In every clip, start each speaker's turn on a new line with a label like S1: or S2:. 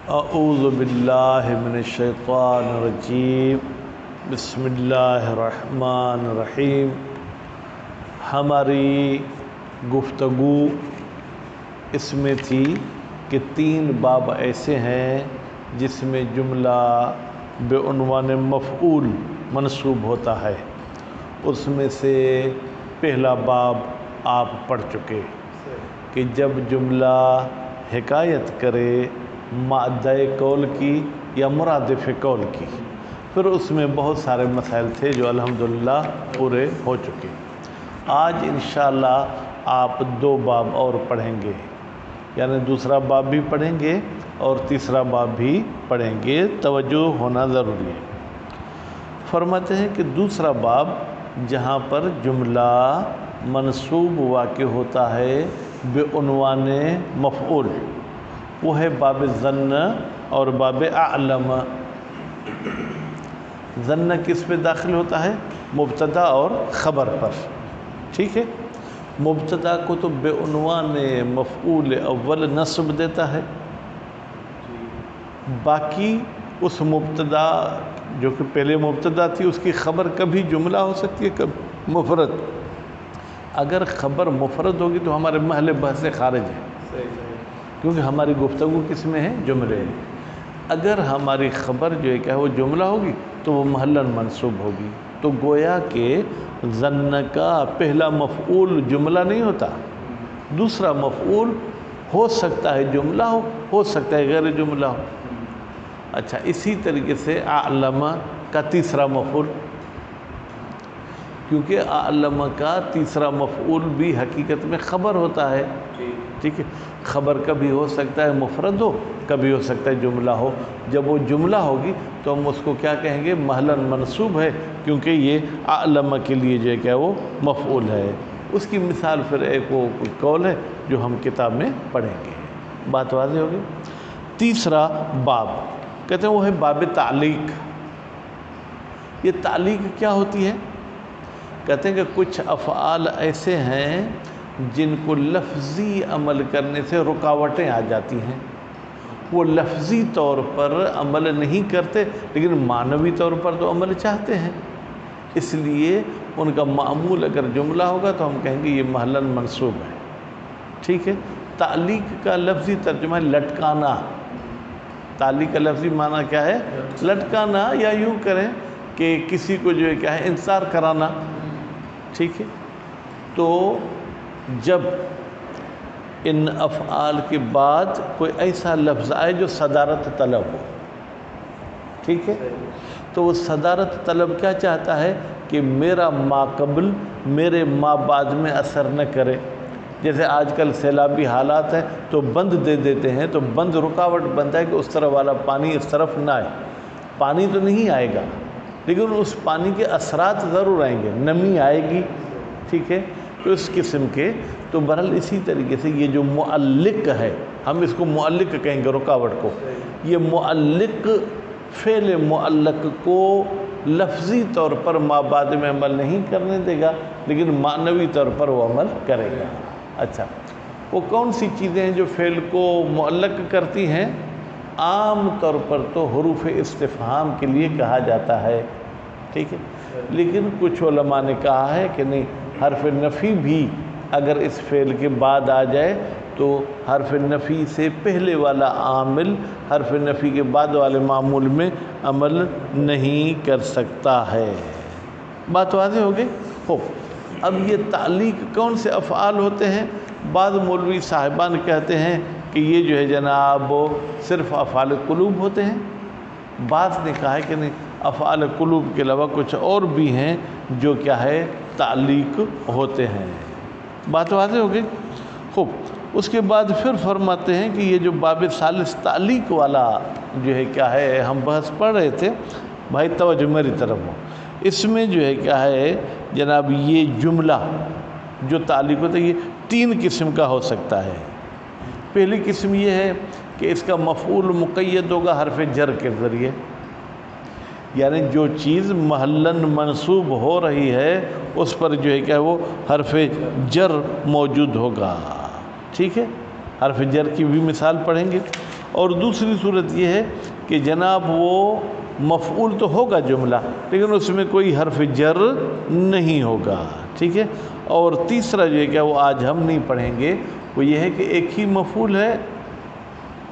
S1: اعوذ باللہ من الشیطان الرجیم بسم اللہ الرحمن الرحیم۔ ہماری گفتگو اس میں تھی کہ 3 باب ایسے ہیں جس میں جملہ بعنوان مفعول منصوب ہوتا ہے۔ اس میں سے پہلا باب آپ پڑھ چکے کہ جب جملہ حکایت کرے مادہ قول کی یا مرادف قول کی، پھر اس میں بہت سارے مسائل تھے جو الحمدللہ پورے ہو چکے۔ آج انشاءاللہ آپ 2 باب اور پڑھیں گے، یعنی دوسرا باب بھی پڑھیں گے اور تیسرا باب بھی پڑھیں گے، توجہ ہونا ضروری ہے۔ فرماتے ہیں کہ دوسرا باب جہاں پر جملہ منصوب واقع ہوتا ہے بعنوان مفعول، وہ ہے باب ظن اور باب اعلم۔ ظن کس پہ داخل ہوتا ہے؟ مبتدا اور خبر پر، ٹھیک ہے۔ مبتدا کو تو بعنوان مفعول اول نصب دیتا ہے، باقی اس مبتدا جو کہ پہلے مبتدا تھی اس کی خبر کبھی جملہ ہو سکتی ہے کبھی مفرد۔ اگر خبر مفرد ہوگی تو ہمارے محل بحث سے خارج ہے، کیونکہ ہماری گفتگو کس میں ہے؟ جملے میں۔ اگر ہماری خبر جو ہے کیا وہ جملہ ہوگی تو وہ محلاً منصوب ہوگی۔ تو گویا کہ ظن کا پہلا مفعول جملہ نہیں ہوتا، دوسرا مفعول ہو سکتا ہے جملہ ہو سکتا ہے غیر جملہ ہو۔ اچھا، اسی طریقے سے اعلم کا تیسرا مفعول، کیونکہ اعلم کا تیسرا مفعول بھی حقیقت میں خبر ہوتا ہے، ٹھیک ہے۔ خبر کبھی ہو سکتا ہے مفرد ہو، کبھی ہو سکتا ہے جملہ ہو۔ جب وہ جملہ ہوگی تو ہم اس کو کیا کہیں گے؟ محلاً منصوب ہے، کیونکہ یہ اعلم کے لیے جو ہے کیا وہ مفعول ہے۔ اس کی مثال پھر ایک وہ قول ہے جو ہم کتاب میں پڑھیں گے۔ بات واضح ہوگی۔ تیسرا باب کہتے ہیں وہ ہے باب تعلیق۔ یہ تعلیق کیا ہوتی ہے؟ کہتے ہیں کہ کچھ افعال ایسے ہیں جن کو لفظی عمل کرنے سے رکاوٹیں آ جاتی ہیں، وہ لفظی طور پر عمل نہیں کرتے لیکن معنوی طور پر تو عمل چاہتے ہیں، اس لیے ان کا معمول اگر جملہ ہوگا تو ہم کہیں گے یہ محلاً منصوب ہے، ٹھیک ہے۔ تعلیق کا لفظی ترجمہ ہے لٹکانا۔ تعلیق کا لفظی معنی کیا ہے؟ لٹکانا، یا یوں کریں کہ کسی کو جو ہے کیا ہے انتظار کرانا، ٹھیک ہے۔ تو جب ان افعال کے بعد کوئی ایسا لفظ آئے جو صدارت طلب ہو، ٹھیک ہے، تو وہ صدارت طلب کیا چاہتا ہے کہ میرا ما قبل میرے ما بعد میں اثر نہ کرے۔ جیسے آج کل سیلابی حالات ہیں تو بند دے دیتے ہیں، تو بند رکاوٹ بنتا ہے کہ اس طرف والا پانی اس طرف نہ آئے۔ پانی تو نہیں آئے گا لیکن اس پانی کے اثرات ضرور آئیں گے، نمی آئے گی، ٹھیک ہے۔ تو اس قسم کے، تو بہرحال اسی طریقے سے یہ جو معلق ہے، ہم اس کو معلق کہیں گے رکاوٹ کو، یہ معلق فعل معلق کو لفظی طور پر ما بعد میں عمل نہیں کرنے دے گا لیکن معنوی طور پر وہ عمل کرے گا۔ اچھا، وہ کون سی چیزیں ہیں جو فعل کو معلق کرتی ہیں؟ عام طور پر تو حروف استفہام کے لیے کہا جاتا ہے، ٹھیک ہے، لیکن کچھ علماء نے کہا ہے کہ نہیں، حرف نفی بھی اگر اس فعل کے بعد آ جائے تو حرف نفی سے پہلے والا عامل حرف نفی کے بعد والے معمول میں عمل نہیں کر سکتا ہے۔ بات واضح ہو گئی؟ اب یہ تعلیق کون سے افعال ہوتے ہیں؟ بعض مولوی صاحبان کہتے ہیں کہ یہ جو ہے جناب صرف افعال قلوب ہوتے ہیں، بعض نے کہا ہے کہ نہیں، افعال قلوب کے علاوہ کچھ اور بھی ہیں جو کیا ہے تعلیق ہوتے ہیں۔ بات واضح ہو گئی؟ اس کے بعد پھر فرماتے ہیں کہ یہ جو باب ثالث تعلیق والا جو ہے کیا ہے ہم بحث پڑھ رہے تھے، بھائی توجہ میری طرف ہو، اس میں جو ہے کیا ہے جناب یہ جملہ جو تعلیق ہوتا ہے یہ 3 قسم کا ہو سکتا ہے۔ پہلی قسم یہ ہے کہ اس کا مفعول مقید ہوگا حرف جر کے ذریعے، یعنی جو چیز محلاً منصوب ہو رہی ہے اس پر جو ہے کیا وہ حرف جر موجود ہوگا، ٹھیک ہے۔ حرف جر کی بھی مثال پڑھیں گے۔ اور دوسری صورت یہ ہے کہ جناب وہ مفعول تو ہوگا جملہ لیکن اس میں کوئی حرف جر نہیں ہوگا، ٹھیک ہے۔ اور تیسرا جو ہے کہ وہ آج ہم نہیں پڑھیں گے، وہ یہ ہے کہ ایک ہی مفعول ہے،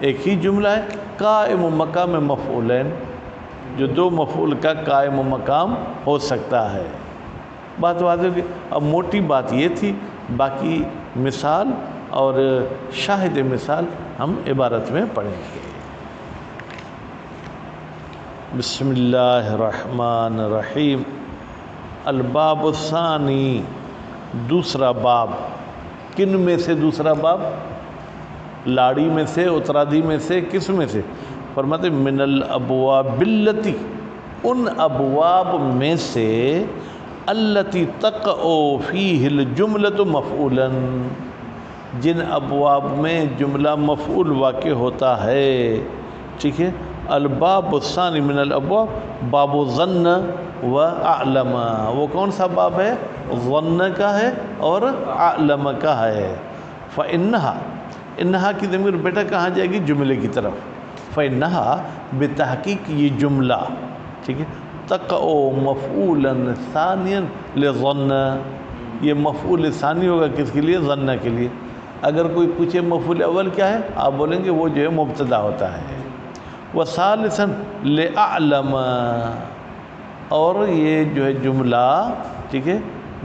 S1: ایک ہی جملہ ہے، قائم و مقام مفعولین، جو دو مفعول کا قائم و مقام ہو سکتا ہے۔ بات واضح ہوگی۔ اب موٹی بات یہ تھی، باقی مثال اور شاہد مثال ہم عبارت میں پڑھیں گے۔ بسم اللہ الرحمن الرحیم۔ الباب الثانی، دوسرا باب۔ کن میں سے دوسرا باب؟ لاڑی میں سے، اترادی میں سے، کس میں سے؟ فرماتے من الابواب التی، ان ابواب میں سے التی تقع فیہ الجملۃ مفعولا، جن ابواب میں جملہ مفعول واقع ہوتا ہے، ٹھیک ہے۔ الباب الثانی من الابواب باب ظن و اعلم، وہ کون سا باب ہے؟ ظن کا ہے اور اعلم کا ہے۔ فإنہا، انہا کی ضمیر بیٹا کہاں جائے گی؟ جملے کی طرف۔ فإنہا، بتحقیق یہ جملہ، ٹھیک ہے، تقع مفعولا ثانیا لظن، یہ مفعول ثانی ہوگا کس کے لیے؟ ظن کے لیے۔ اگر کوئی پوچھے مفعول اول کیا ہے، آپ بولیں گے وہ جو ہے مبتدا ہوتا ہے۔ وثالثا لأعلم، اور یہ جو ہے جملہ، ٹھیک ہے،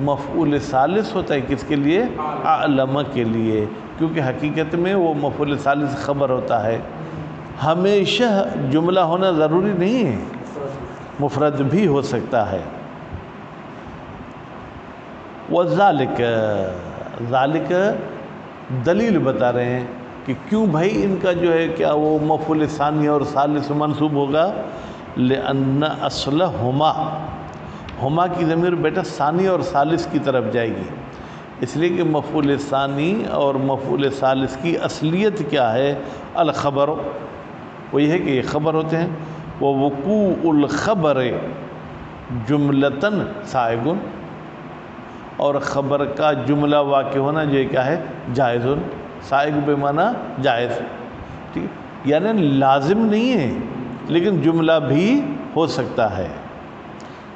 S1: مفعول ثالث ہوتا ہے کس کے لیے؟ اعلم کے لیے، کیونکہ حقیقت میں وہ مفعول ثالث خبر ہوتا ہے۔ ہمیشہ جملہ ہونا ضروری نہیں ہے، مفرد بھی ہو سکتا ہے۔ وذالک، ذالک دلیل بتا رہے ہیں کہ کیوں بھائی ان کا جو ہے کیا وہ مفعول ثانی اور ثالث منصوب ہوگا؟ لأن اصلہما، ہما کی ضمیر بیٹا ثانی اور ثالث کی طرف جائے گی، اس لیے کہ مفعول ثانی اور مفعول ثالث کی اصلیت کیا ہے؟ الخبر، وہ یہ ہے کہ یہ خبر ہوتے ہیں۔ ووقوع الخبر جملتاً سائغ، اور خبر کا جملہ واقع ہونا جو کیا ہے؟ جائز۔ سائغ بے معنی جائز، ٹھیک ہے، یعنی لازم نہیں ہے لیکن جملہ بھی ہو سکتا ہے۔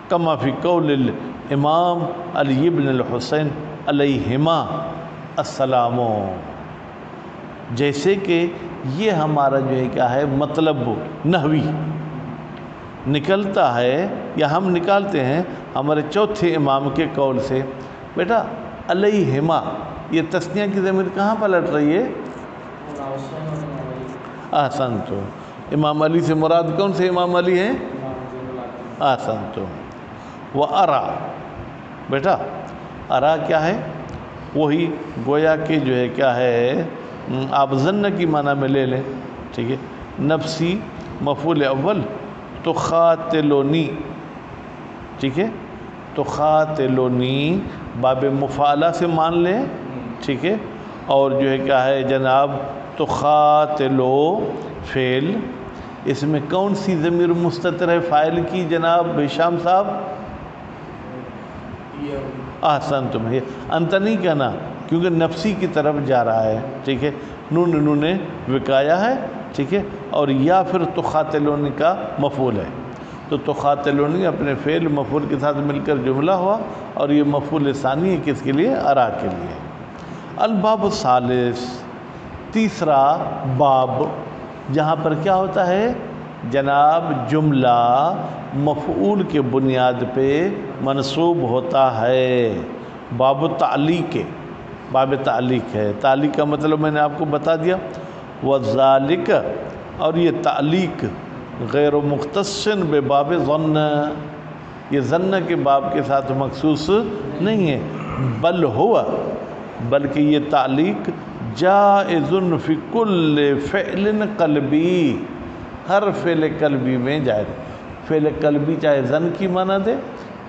S1: کما فی قول الامام علی بن الحسین علیہما السلام، جیسے کہ یہ ہمارا جو ہے کیا ہے مطلب نحوی نکلتا ہے یا ہم نکالتے ہیں ہمارے چوتھے امام کے قول سے۔ بیٹا علیہما، یہ تثنیہ کی ضمیر کہاں پلٹ رہی ہے؟ احسنتم، امام علی سے مراد کون سے امام علی ہیں؟ احسنتم۔ وارا، بیٹا ارا کیا ہے؟ وہی گویا کہ جو ہے کیا ہے، آپ ظن کی معنی میں لے لیں، ٹھیک ہے، نفسی مفعول اول تخاتلونی، ٹھیک ہے، تخاتلونی باب مفعلہ سے مان لیں، ٹھیک ہے، اور جو ہے کیا ہے جناب تخاتلو فعل، اس میں کون سی ضمیر مستتر ہے فاعل کی جناب ہشام صاحب؟ احسنتم، انت نہیں کہنا کیونکہ نفسی کی طرف جا رہا ہے، ٹھیک ہے، نون نے وقایا ہے، ٹھیک ہے، اور یا پھر تخاتلونی کا مفعول ہے، تو تخاتلونی اپنے فعل مفعول کے ساتھ مل کر جملہ ہوا، اور یہ مفعول ثانی ہے کس کے لیے؟ ارا کے لیے۔ الباب الثالث، تیسرا باب، جہاں پر کیا ہوتا ہے جناب جملہ مفعول کے بنیاد پہ منصوب ہوتا ہے۔ باب تعلیق، باب تعلیق ہے، تعلیق کا مطلب میں نے آپ کو بتا دیا۔ وذالک، اور یہ تعلیق غیر مختص بباب ظن، یہ ظن کے باب کے ساتھ مخصوص نہیں ہے، بل ہوا، بلکہ یہ تعلیق جائز فی کل فعل قلبی، ہر فعل قلبی میں جائز۔ فعل قلبی چاہے ظن کی معنی دے،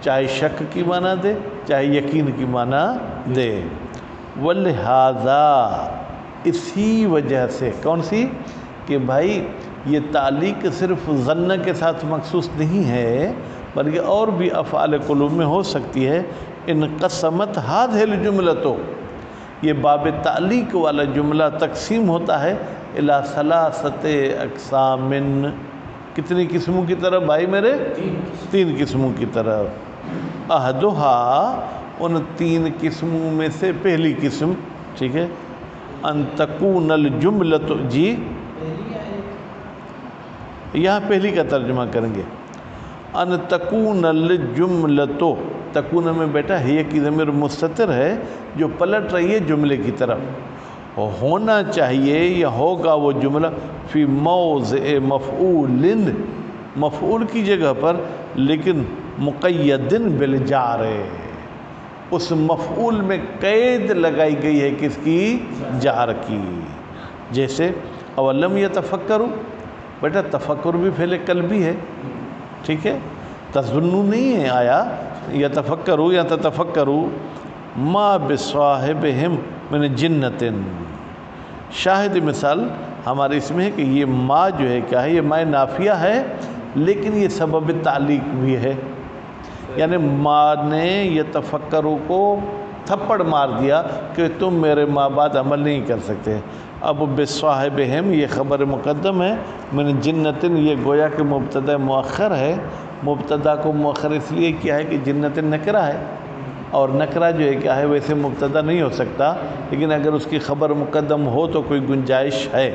S1: چاہے شک کی معنی دے، چاہے یقین کی معنی دے۔ ولہذا، اسی وجہ سے، کون سی؟ کہ بھائی یہ تعلیق صرف ظن کے ساتھ مخصوص نہیں ہے بلکہ اور بھی افعال قلوب میں ہو سکتی ہے۔ انقسمت هذه الجملۃ، یہ باب تعلیق والا جملہ تقسیم ہوتا ہے الی ثلاثت اقسام، کتنی قسموں کی طرف بھائی میرے؟ 3 قسموں کی طرف۔ احدھا، ان 3 قسموں میں سے پہلی قسم، ٹھیک ہے، ان تکون الجملۃ، جی یہاں پہلی کا ترجمہ کریں گے، ان تکون الجملۃ، تکون میں بیٹا ہے کی ضمیر مستتر ہے جو پلٹ رہی ہے جملے کی طرف، ہونا چاہیے یا ہوگا وہ جملہ فی موضع مفعول، مفعول کی جگہ پر، لیکن مقید بالجار، اس مفعول میں قید لگائی گئی ہے کس کی؟ جار کی۔ جیسے اولم یتفکروا، بیٹا تفکر بھی فعل قلبی ہے، ٹھیک ہے، تظنوا نہیں ہے، آیا یتفکروا یا تتفکروا، ما بصاحبہم من جنۃ، شاہد مثال ہمارے اس میں ہے کہ یہ ما جو ہے کیا ہے؟ یہ ما نافیہ ہے، لیکن یہ سبب تعلیق بھی ہے، یعنی ما نے یتفکروا کو تھپڑ مار دیا کہ تم میرے ماں بعد عمل نہیں کر سکتے۔ اب بصاحبہم یہ خبر مقدم ہے، من جنۃ یہ گویا کہ مبتدا مؤخر ہے، مبتدا کو مؤخر اس لیے کیا ہے کہ جنۃ نکرہ ہے، اور نکرہ جو ہے کیا ہے ویسے مبتدا نہیں ہو سکتا، لیکن اگر اس کی خبر مقدم ہو تو کوئی گنجائش ہے۔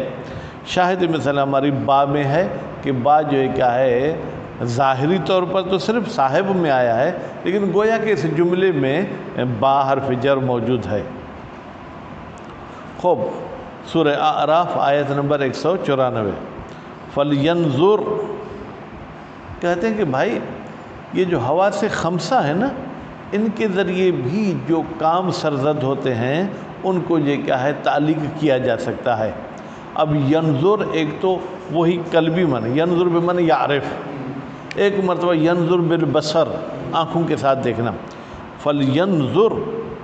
S1: شاہد مثلا ہماری با میں ہے کہ با جو ہے کیا ہے ظاہری طور پر تو صرف صاحب میں آیا ہے، لیکن گویا کہ اس جملے میں با حرف جر موجود ہے۔ خوب، سورہ اعراف آیت نمبر 194، فَلْيَنْظُرْ، کہتے ہیں کہ بھائی یہ جو حواس خمسہ ہے نا، ان کے ذریعے بھی جو کام سرزد ہوتے ہیں ان کو یہ کیا ہے تعلیق کیا جا سکتا ہے۔ اب ینظر ایک تو وہی قلبی معنی، ینظر بمعنی یعرف، ایک مرتبہ ینظر بالبصر، آنکھوں کے ساتھ دیکھنا۔ فَلْيَنْظُرْ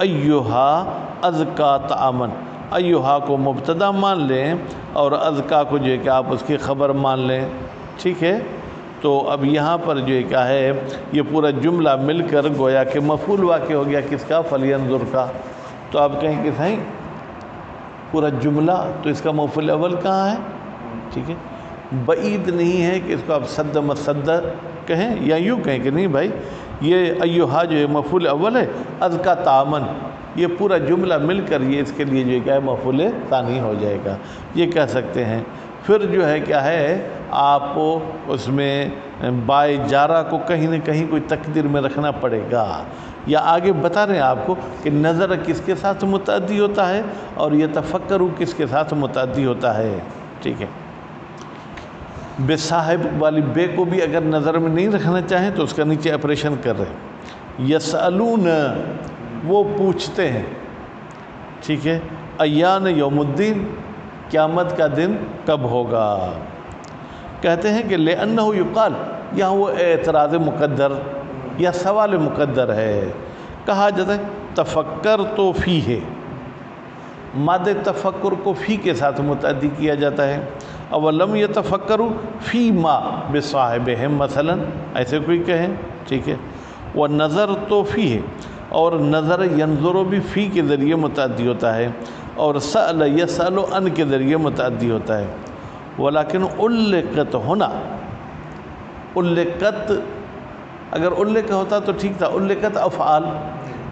S1: أَيُّهَا أَزْكَىٰ طَعَامًا، ایہا کو مبتدا مان لیں اور ازکا کو جو ہے کہ آپ اس کی خبر مان لیں، ٹھیک ہے۔ تو اب یہاں پر جو ہے کیا ہے یہ پورا جملہ مل کر گویا کہ مفعول واقع ہو گیا کس کا؟ فَلْيَنْظُرْ کا۔ تو آپ کہیں کہ صحیح پورا جملہ تو اس کا مفعول اول کہاں ہے؟ ٹھیک ہے، بعید نہیں ہے کہ اس کو آپ صد مصد کہیں یا یوں کہیں کہ نہیں بھائی یہ ایہا جو ہے مفعول اول ہے، ازکا طعامن یہ پورا جملہ مل کر یہ اس کے لیے جو ہے کیا ہے مفعول ثانی ہو جائے گا، یہ کہہ سکتے ہیں۔ پھر جو ہے کیا ہے آپ کو اس میں بائے جارہ کو کہیں نہ کہیں کوئی تقدیر میں رکھنا پڑے گا، یا آگے بتا رہے ہیں آپ کو کہ نظر کس کے ساتھ متعدی ہوتا ہے اور یہ تفکر کس کے ساتھ متعدی ہوتا ہے، ٹھیک ہے۔ بے صاحب والی بے کو بھی اگر نظر میں نہیں رکھنا چاہیں تو اس کا نیچے آپریشن کر رہے ہیں۔ یسألون وہ پوچھتے ہیں، ٹھیک ہے، ایان یوم الدین قیامت کا دن کب ہوگا؟ کہتے ہیں کہ لأنہ یقال، یہاں وہ اعتراض مقدر یا سوال مقدر ہے، کہا جاتا ہے تفکر تو فی ہے، مادہ تفکر کو فی کے ساتھ متعدی کیا جاتا ہے۔ اولم یتفکروا فی ما بصاحبہم مثلا، ایسے کوئی کہیں، ٹھیک ہے۔ والنظر تو فی ہے، اور نظر ینظر بھی فی کے ذریعے متعدی ہوتا ہے، اور سأل یسأل ان کے ذریعے متعدی ہوتا ہے۔ ولیکن علقت ہونا، علقت اگر علق ہوتا تو ٹھیک تھا، علقت افعال،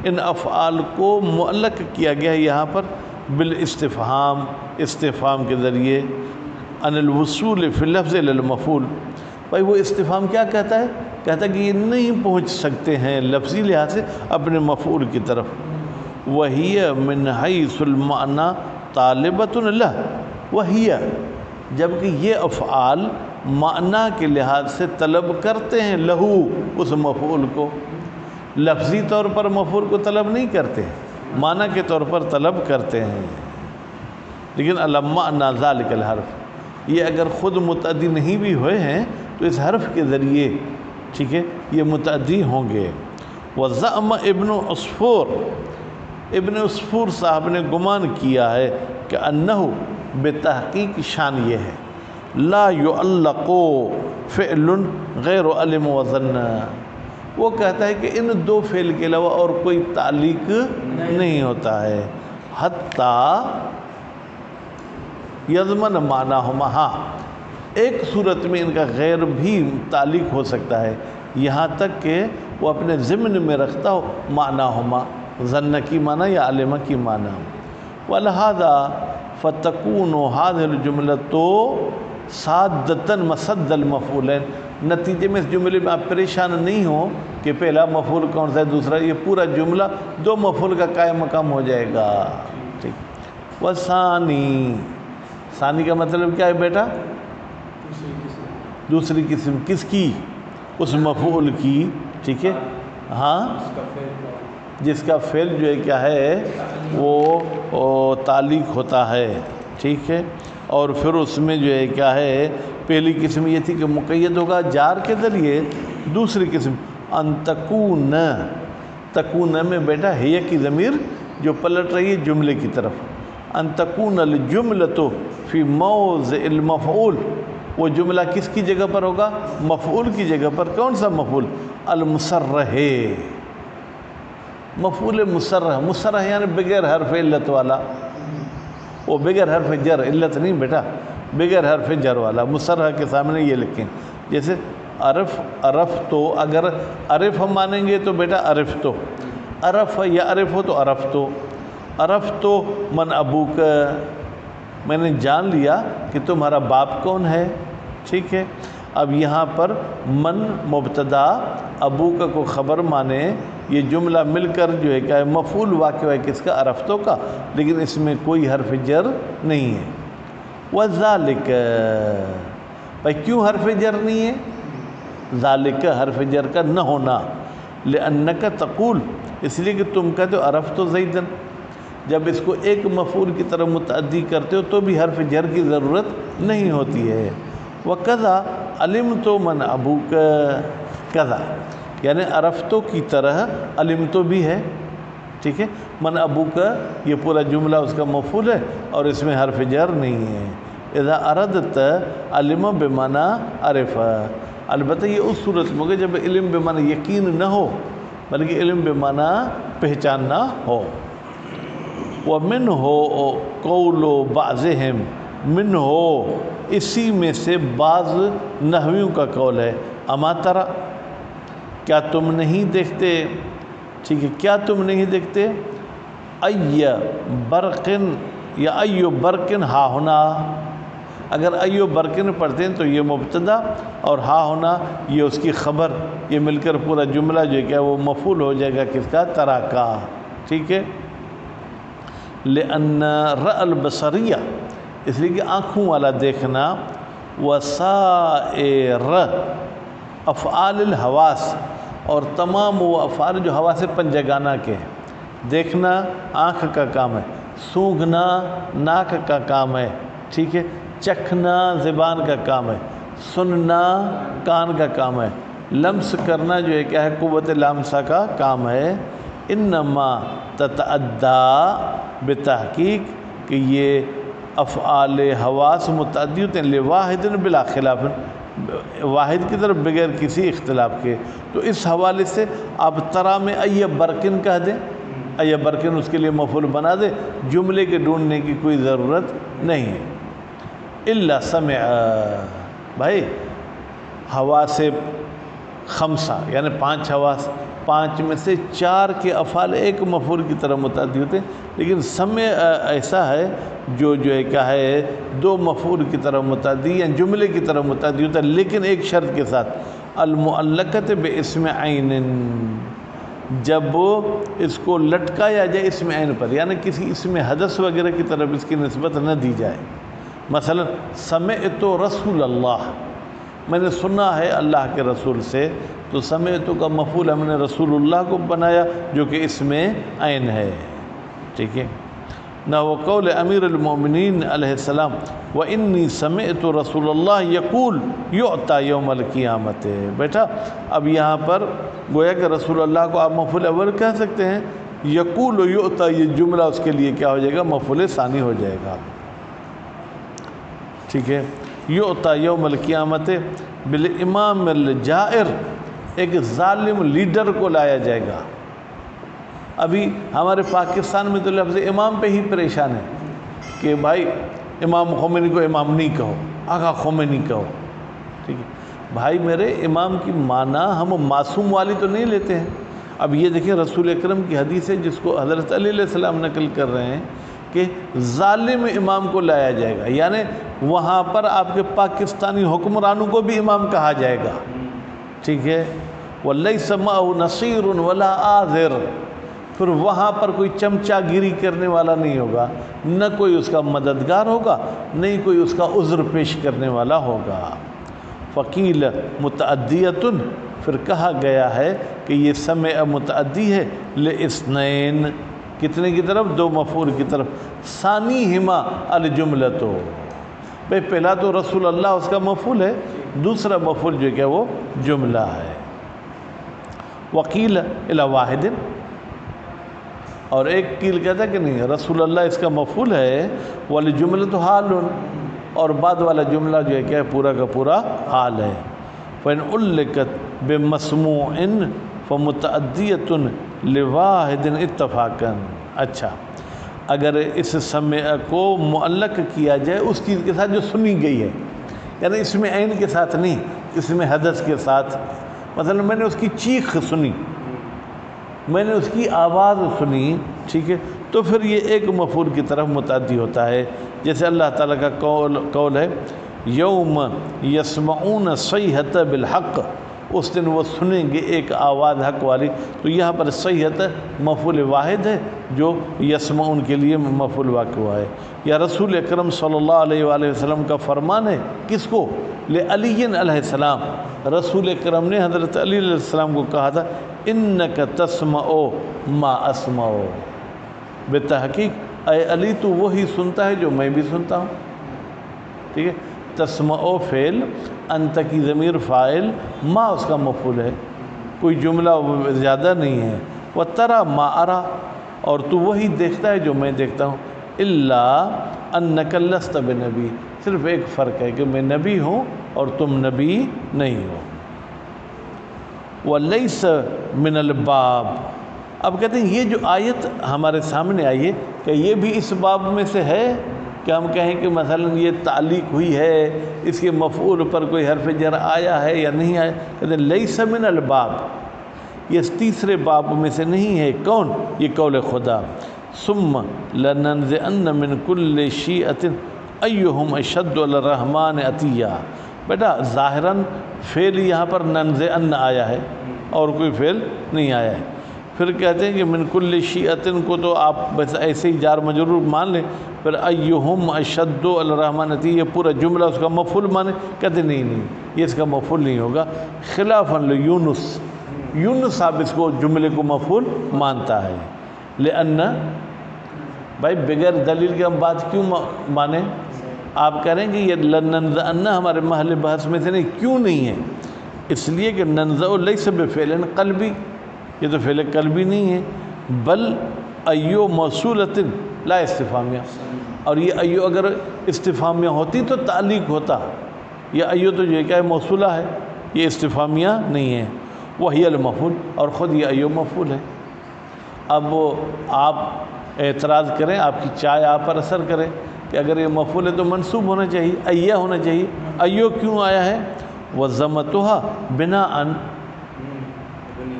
S1: ان افعال کو معلق کیا گیا ہے یہاں پر بالاستفہام، استفہام کے ذریعے، ان الوصول فی اللفظ للمفعول۔ بھائی وہ استفہام کیا کہتا ہے؟ کہتا ہے کہ یہ نہیں پہنچ سکتے ہیں لفظی لحاظ سے اپنے مفعول کی طرف۔ وَهِيَ مِنْ حَيْثُ الْمَعْنَى طَالِبَةٌ لَهُ، وَهِيَ جبکہ یہ افعال معنی کے لحاظ سے طلب کرتے ہیں لہو اس مفعول کو، لفظی طور پر مفعول کو طلب نہیں کرتے، معنی کے طور پر طلب کرتے ہیں۔ لیکن الْمَعْنَى ذَلِكَ الْحَرْفِ، یہ اگر خود متعدی نہیں بھی ہوئے ہیں تو اس حرف کے ذریعے، ٹھیک ہے، یہ متعدی ہوں گے۔ وَزَعَمَ ابن عصفور، ابن عصفور صاحب نے گمان کیا ہے کہ انہو بتحقیق شان یہ ہے لا يعلق فعل غیر علم وظن، وہ کہتا ہے کہ ان دو فعل کے علاوہ اور کوئی تعلیق نہیں ہوتا ہے، حتیٰ یضمن معناہما، ہاں ایک صورت میں ان کا غیر بھی تعلق ہو سکتا ہے، یہاں تک کہ وہ اپنے ضمن میں رکھتا ہو معناہما، ظن کی معنی یا علم کی معنی. ولہذا فتکون هذه الجملۃ سادۃ مسد المفعولین، نتیجے میں اس جملے میں آپ پریشان نہیں ہو کہ پہلا مفعول کون سا ہے دوسرا، یہ پورا جملہ دو مفعول کا قائم مقام ہو جائے گا. ٹھیک. وثانی، ثانی کا مطلب کیا ہے بیٹا؟ دوسری قسم. کس کی؟ اس مفعول کی. ٹھیک ہے. ہاں جس کا فعل جو ہے کیا ہے وہ تعلیق ہوتا ہے. ٹھیک ہے. اور پھر اس میں جو ہے کیا ہے، پہلی قسم یہ تھی کہ مقید ہوگا جار کے ذریعے. دوسری قسم ان تکون، تکون میں بیٹا ہے کی ضمیر جو پلٹ رہی ہے جملے کی طرف. ان تکون الجملۃ فی موضع المفعول، وہ جملہ کس کی جگہ پر ہوگا؟ مفعول کی جگہ پر. کون سا مفعول؟ المصرح، مفعول مصرح. مصرح یعنی بغیر حرف علت والا، وہ بغیر حرف جر، علت نہیں بیٹا، بغیر حرف جر والا. مصرح کے سامنے یہ لکھیں. جیسے عرف، عرف تو، اگر عرف ہم مانیں گے تو بیٹا عرف تو، عرف یا عرف ہو تو عرف تو. عرف تو من ابوک، میں نے جان لیا کہ تمہارا باپ کون ہے. ٹھیک ہے. اب یہاں پر من مبتدا، ابوک کو خبر مانے، یہ جملہ مل کر جو ہے کیا ہے مفعول واقع ہے کس کا؟ عرفتوں کا. لیکن اس میں کوئی حرف جر نہیں ہے. وذالک، بھائی کیوں حرف جر نہیں ہے؟ ذالک حرف جر کا نہ ہونا. لأنک تقول، اس لیے کہ تم کہتے ہو عرفت زیدن، جب اس کو ایک مفعول کی طرف متعدی کرتے ہو تو بھی حرف جر کی ضرورت نہیں ہوتی ہے. وکذا علمت من ابوک کذا، یعنی عرفتوں کی طرح علمتو بھی ہے. ٹھیک ہے. من ابوک یہ پورا جملہ اس کا مفعول ہے اور اس میں حرف جر نہیں ہے. اذا اردت علم بمعنی عرف، البتہ یہ اس صورت میں ہوگا جب علم بمعنی یقین نہ ہو بلکہ علم بمعنی پہچاننا ہو. ومن ہو قول بعضہم، من ہو اسی میں سے بعض نحویوں کا قول ہے. اما ترى، کیا تم نہیں دیکھتے؟ ٹھیک ہے. کیا تم نہیں دیکھتے؟ ای برقن یا ایو برقن ہا ہونا، اگر ایو برقن پڑھتے ہیں تو یہ مبتدا اور ہا ہونا یہ اس کی خبر، یہ مل کر پورا جملہ جو ہے کیا وہ مفعول ہو جائے گا کس کا؟ ترا کا. ٹھیک ہے. لأن رأى البصریہ، اس لیے کہ آنکھوں والا دیکھنا، وسائر افعال الحواس، اور تمام وہ افعال جو حواس پنجگانہ کے ہیں. دیکھنا آنکھ کا کام ہے، سونگھنا ناک کا کام ہے. ٹھیک ہے. چکھنا زبان کا کام ہے، سننا کان کا کام ہے، لمس کرنا جو ہے کیا ہے قوت لامسہ کا کام ہے. انما تتعدی بتحقیق، کہ یہ افعال حواس متعدی ہوتے ہیں لواحد بلا خلاف، واحد کی طرف بغیر کسی اختلاف کے. تو اس حوالے سے آپ ترا میں ای برقن کہہ دیں، ای برقن اس کے لیے مفعول بنا دیں، جملے کے ڈھونڈنے کی کوئی ضرورت نہیں ہے. الا سمع، بھائی حواس خمسہ یعنی 5 حواس، 5 میں سے 4 کے افعال ایک مفعول کی طرف متعدی ہوتے ہیں، لیکن سمع ایسا ہے جو ہے کیا ہے 2 مفعول کی طرف متعدی یا جملے کی طرف متعدی ہوتا ہے، لیکن ایک شرط کے ساتھ، المعلقۃ باسم عین، جب اس کو لٹکایا جائے اسم عین پر، یعنی کسی اسم حدث وغیرہ کی طرف اس کی نسبت نہ دی جائے. مثلا سمعت رسول اللہ، میں نے سنا ہے اللہ کے رسول سے، تو سمعت کا مفعول ہم نے رسول اللہ کو بنایا جو کہ اسم عین ہے. ٹھیک ہے. نہ وہ قول امیر المومنین علیہ السلام وَإِنِّي سَمِعْتُ رسول اللہ یقول یعطى یوم القیامت. بیٹا اب یہاں پر گویا کہ رسول اللہ کو آپ مفعول اول کہہ سکتے ہیں، یقول و یعطى یہ جملہ اس کے لیے کیا ہو جائے گا؟ مفعول ثانی ہو جائے گا. ٹھیک ہے. یعطى یوم القیامت بالامام الجائر، ایک ظالم لیڈر کو لایا جائے گا. ابھی ہمارے پاکستان میں تو لفظ امام پہ ہی پریشان ہے کہ بھائی امام خمینی کو امام نہیں کہو، آقا خمینی کہو، ٹھیک ہے بھائی میرے، امام کی معنی ہم معصوم والی تو نہیں لیتے ہیں۔ اب یہ دیکھیں رسول اکرم کی حدیث ہے جس کو حضرت علی علیہ السلام نقل کر رہے ہیں کہ ظالم امام کو لایا جائے گا، یعنی وہاں پر آپ کے پاکستانی حکمرانوں کو بھی امام کہا جائے گا، ٹھیک ہے، وَلَيْسَ مَعَهُ نَصِيرٌ وَلَا آذِرٌ، پھر وہاں پر کوئی چمچہ گیری کرنے والا نہیں ہوگا، نہ کوئی اس کا مددگار ہوگا، نہیں کوئی اس کا عذر پیش کرنے والا ہوگا۔ فقیل متعدیۃ، پھر کہا گیا ہے کہ یہ سمع متعدی ہے لِاثْنَيْن، کتنے کی طرف؟ دو مفعول کی طرف، ثانیہما الجملۃ، بھئی پہلا تو رسول اللہ اس کا مفعول ہے، دوسرا مفعول جو کہ وہ جملہ ہے۔ وقیل الی واحد، اور ایک قیل کہتا ہے کہ نہیں رسول اللہ اس کا مفعول ہے، والجملۃ حال، اور بعد والا جملہ جو ہے کہ پورا کا پورا حال ہے۔ فَإِنْ عُلِّقَتْ بِمَسْمُوعٍ فَمُتَعَدِّيَةٌ لِوَاحِدٍ اتفاقاً، اچھا اگر اس سمع کو معلق کیا جائے اس چیز کے ساتھ جو سنی گئی ہے، یعنی اس میں عین کے ساتھ نہیں، اس میں حدث کے ساتھ، مثلا میں نے اس کی چیخ سنی، میں نے اس کی آواز سنی، ٹھیک ہے، تو پھر یہ ایک مفعول کی طرف متعدی ہوتا ہے، جیسے اللہ تعالیٰ کا قول ہے یوم یسمعون صیحۃ بالحق، اس دن وہ سنیں گے ایک آواز حق والی، تو یہاں پر صیحۃ مفعول واحد ہے جو یسمعون کے لیے مفعول واقع ہوا ہے۔ یا رسول اکرم صلی اللہ علیہ وآلہ وسلم کا فرمان ہے، کس کو؟ لعلی علیہ السلام، رسول اکرم نے حضرت علی علیہ السلام کو کہا تھا انک تسمع ما اسمع، بتحقیق اے علی تو وہی سنتا ہے جو میں بھی سنتا ہوں، ٹھیک ہے، تسمع فعل، انت کی ضمیر فاعل، ما اس کا مفعول ہے، کوئی جملہ زیادہ نہیں ہے، وترى ما ارى، اور تو وہی دیکھتا ہے جو میں دیکھتا ہوں، الا انک لست بنبی، صرف ایک فرق ہے کہ میں نبی ہوں اور تم نبی نہیں ہو۔ وَلَيْسَ مِنَ الْبَابِ، اب کہتے ہیں یہ جو آیت ہمارے سامنے آئی ہے کہ یہ بھی اس باب میں سے ہے کہ ہم کہیں کہ مثلا یہ تعلیق ہوئی ہے، اس کے مفعول پر کوئی حرف جر آیا ہے یا نہیں آیا، کہتے ہیں لیس من الباب، یہ تیسرے باب میں سے نہیں ہے، کون؟ یہ قول خدا، ثم لننزعن من كل شیعۃ ایہم اشد علی الرحمن عطیہ، بیٹا ظاہراً فعل یہاں پر ننزعن آیا ہے اور کوئی فعل نہیں آیا ہے، پھر کہتے ہیں کہ من کل شیعۃ کو تو آپ بس ایسے ہی جار مجرور مان لیں، پھر ایہم اشد علی الرحمن عطیہ یہ پورا جملہ اس کا مفعول مانے، کہتے نہیں یہ اس کا مفعول نہیں ہوگا، خلافاً لیونس، یونس صاحب اس کو جملے کو مفعول مانتا ہے، لأن بھائی بغیر دلیل کے ہم بات کیوں مانیں؟ آپ کہہ رہے ہیں کہ یہ لننزعن ہمارے محل بحث میں سے نہیں، کیوں نہیں ہے؟ اس لیے کہ ننزع لیس بفعل قلبی، یہ تو فعل قلبی نہیں ہے، بل ایو موصولۃ لا استفہامیہ، اور یہ ایو اگر استفہامیہ ہوتی تو تعلیق ہوتا، یہ ایو تو یہ کیا ہے؟ موصولہ ہے، یہ استفہامیہ نہیں ہے، وہی المفعول، اور خود یہ ایو مفعول ہے۔ اب آپ اعتراض کریں، آپ کی چائے آپ پر اثر کرے کہ اگر یہ مفعول ہے تو منصوب ہونا چاہیے، ایہ ہونا چاہیے، ایو کیوں آیا ہے؟ وَضَمَّتُهَا بِنَاءً،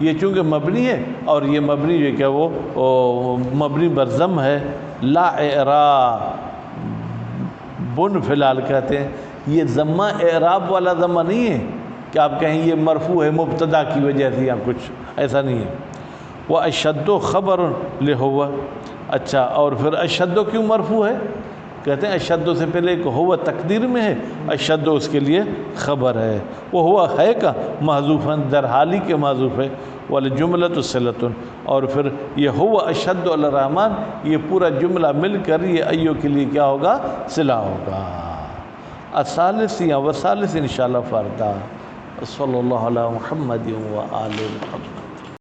S1: یہ چونکہ مبنی ہے اور یہ مبنی جو کہ وہ مبنی برضم ہے، لا اعراب فی الحال کہتے ہیں، یہ ضمہ اعراب والا ضمہ نہیں ہے کہ آپ کہیں یہ مرفوع ہے مبتدا کی وجہ سے یا کچھ ایسا نہیں ہے۔ وَأَشَدُّ خَبَرٌ لِهُوَ، اچھا اور پھر اشد کیوں مرفوع ہے؟ کہتے ہیں اشد سے پہلے ایک ہوا تقدیر میں ہے، اشد اس کے لیے خبر ہے، وہ ہوا ہے کا محذوفاً در حالی کے محذوف ہے، والجملۃ صلۃ، اور پھر یہ ہوا اشد علی الرحمن یہ پورا جملہ مل کر یہ ایو کے لیے کیا ہوگا؟ صلہ ہوگا۔ الثالث یا وثالث انشاءاللہ فردہ، صلی اللہ علی محمد و آل محمد۔